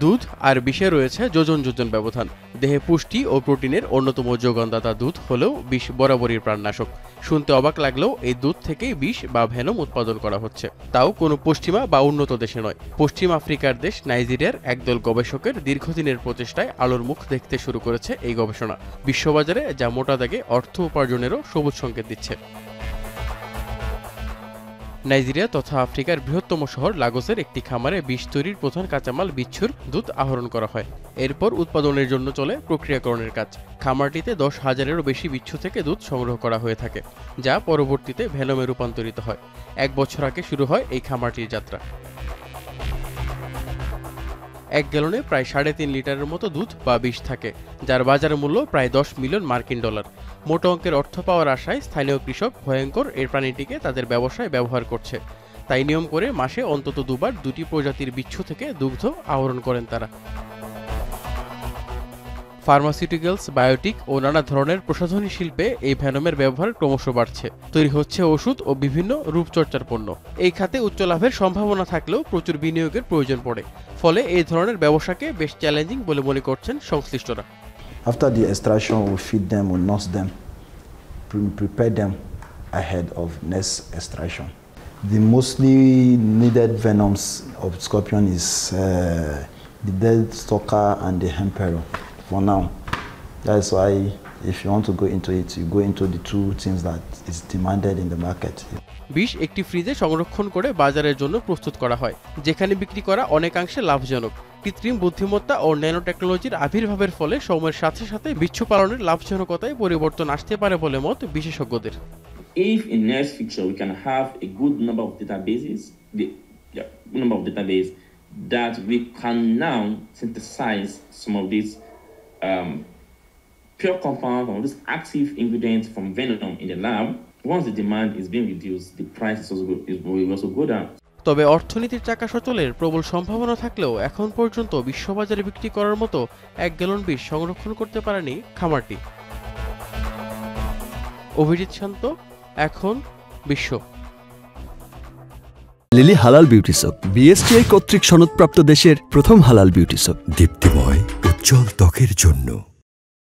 দুধ আর বিষে রয়েছে যোজন যোজন ব্যবধান। দেহে পুষ্টি ও প্রোটিনের অন্যতম যোগানদাতা দুধ হলেও বিষ বরাবরই প্রাণনাশক। শুনতে অবাক লাগলেও এই দুধ থেকেই বিষ বা ভেনম উৎপাদন করা হচ্ছে, তাও কোনো পশ্চিমা বা উন্নত দেশে নয়। পশ্চিম আফ্রিকার দেশ নাইজেরিয়ার একদল গবেষকের দীর্ঘদিনের প্রচেষ্টায় আলোর মুখ দেখতে শুরু করেছে এই গবেষণা। বিশ্ববাজারে যা মোটা দাগে অর্থ উপার্জনেরও সবুজ সংকেত দিচ্ছে। নাইজেরিয়া তথা আফ্রিকার বৃহত্তম শহর লাগোসের একটি খামারে বিষ তৈরির প্রধান কাঁচামাল বিচ্ছুর দুধ আহরণ করা হয়। এরপর উৎপাদনের জন্য চলে প্রক্রিয়াকরণের কাজ। খামারটিতে 10,000-এরও বেশি বিচ্ছু থেকে দুধ সংগ্রহ করা হয়ে থাকে, যা পরবর্তীতে ভেনমে রূপান্তরিত হয়। 1 বছর আগে শুরু হয় এই খামারটির যাত্রা। 1 গ্যালনে প্রায় 3.5 লিটারের মতো দুধ বা বিষ থাকে, যার বাজার মূল্য প্রায় $10 মিলিয়ন। মোটা অঙ্কের অর্থ পাওয়ার আশায় স্থানীয় কৃষক ভয়ঙ্কর এই প্রাণীটিকে তাদের ব্যবসায় ব্যবহার করছে। তাই নিয়ম করে মাসে অন্তত 2 বার 2টি প্রজাতির বিচ্ছু থেকে দুগ্ধ আহরণ করেন তারা। ফার্মাসিউটিক্যালস, বায়োটিক ও নানা ধরনের প্রসাধনী শিল্পে এই ভেনমের ব্যবহার ক্রমশ বাড়ছে। তৈরি হচ্ছে ওষুধ ও বিভিন্ন রূপচর্চার পণ্য। এই খাতে উচ্চ লাভের সম্ভাবনা থাকলেও প্রচুর বিনিয়োগের প্রয়োজন পড়ে। ফলে এই ধরনের ব্যবসাকে বেশ চ্যালেঞ্জিং বলে মনে করছেন সংশ্লিষ্টরা। After the extraction, we feed them, we nurse them, prepare them ahead of next extraction. The mostly needed venoms of scorpion is the dead stalker and the emperor for now. That's why if you want to go into it, you go into the two things that is demanded in the market. বিষ একটি ফ্রিজে সংরক্ষণ করে বাজারের জন্য প্রস্তুত করা হয়, যেখানে বিক্রি করা অনেকাংশে লাভজনক। কৃত্রিম বুদ্ধিমত্তা ও ন্যানো টেকনোলজির আবির্ভাবের ফলে সময়ের সাথে সাথে বিচ্ছু পালনের লাভজনকতায় পরিবর্তন আসতে পারে বলে মত বিশেষজ্ঞদের। If in next future we can have a good number of databases, that we can now synthesize some of these pure compounds or these active ingredients from venom in the lab, once the demand is being reduced, the price will also go down. তবে অর্থনীতির চাকা সচলের প্রবল সম্ভাবনা থাকলেও এখন পর্যন্ত বিশ্ববাজারে বিক্রি করার মতো 1 গ্যালন বিষ সংরক্ষণ করতে পারেনি খামারটি। অভিজিৎ শান্ত, এখন বিশ্ব। লিলি হালাল বিউটি সোপ, বিএসটিআই কর্তৃক সনদপ্রাপ্ত দেশের প্রথম হালাল বিউটি সোপ, দীপ্তিময় উজ্জ্বল ত্বকের জন্য।